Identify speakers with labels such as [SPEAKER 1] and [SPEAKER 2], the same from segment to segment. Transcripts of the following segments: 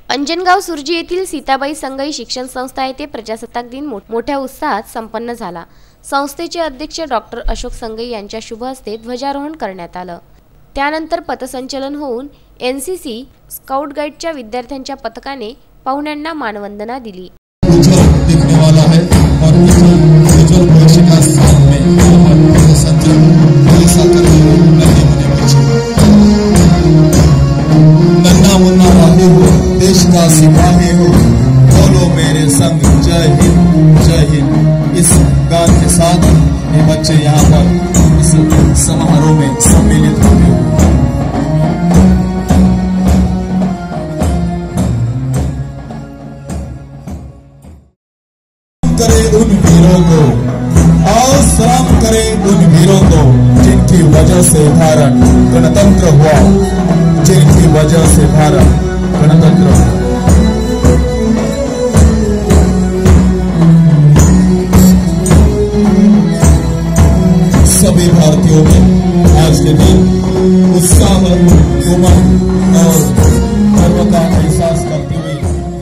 [SPEAKER 1] अंजनगाव सुर्जी येथील सीताबाई संगई शिक्षण संस्था येथे प्रजासत्ताक दिन मोठ्या उत्साहात संपन्न झाला। संस्थेचे अध्यक्ष डॉक्टर अशोक संगई यांच्या शुभ हस्ते ध्वजारोहण करण्यात आलं। त्यानंतर पथसंचलन होऊन एनसीसी स्काउट गाईडच्या विद्यार्थ्यांच्या पथकाने पाहुण्यांना मानवंदना दिली।
[SPEAKER 2] देश का सिपाही हो, बोलो मेरे संग जय हिंद जय हिंद। इस गान के साथ ये बच्चे यहाँ पर इस समारोह में सम्मिलित होंगे। करे उन वीरों को, आओ सलाम करें उन वीरों को जिनकी वजह से भारत गणतंत्र हुआ, जिनकी वजह से भारत गणतंत्र। सभी भारतीयों में आज के दिन उत्साह, उमंग और गर्व का एहसास करते हुए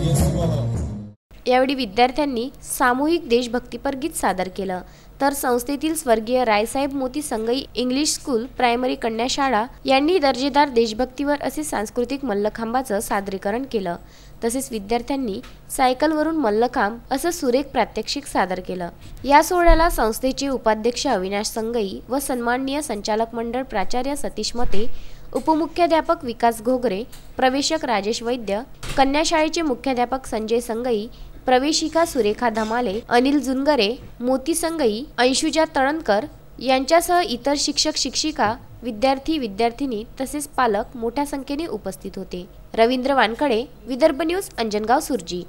[SPEAKER 2] ये सुबह।
[SPEAKER 1] यावेळी विद्यार्थ्यांनी सामूहिक देशभक्तीपर गीत सादर केलं। तर संस्थेतील स्वर्गीय रायसाहेब मोती संगई इंग्लिश स्कूल प्रायमरी कन्या शाळा यांनी दर्जेदार देशभक्तीवर असे सांस्कृतिक मल्लखांबाचं सादरीकरण केलं। तसेच विद्यार्थ्यांनी सायकलवरून मल्लखांब असं सुरेख प्रात्यक्षिक सादर केलं। या सोहळ्याला संस्थेचे उपाध्यक्ष अविनाश संगई व सन्माननीय संचालक मंडळ प्राचार्य सतीश मते, उपमुख्याध्यापक विकास घोगरे, प्रवेशक राजेश वैद्य, कन्या शाळेचे मुख्याध्यापक संजय संगई, प्रवेशिका सुरेखा धमाले, अनिल जुनगरे, मोती संगई, अंशुजा तळणकर यांच्यासह इतर शिक्षक शिक्षिका, विद्यार्थी विद्यार्थिनी तसेच पालक मोठ्या संख्येने उपस्थित होते। रवींद्र वानकडे, विदर्भ न्यूज, अंजनगाव सुर्जी।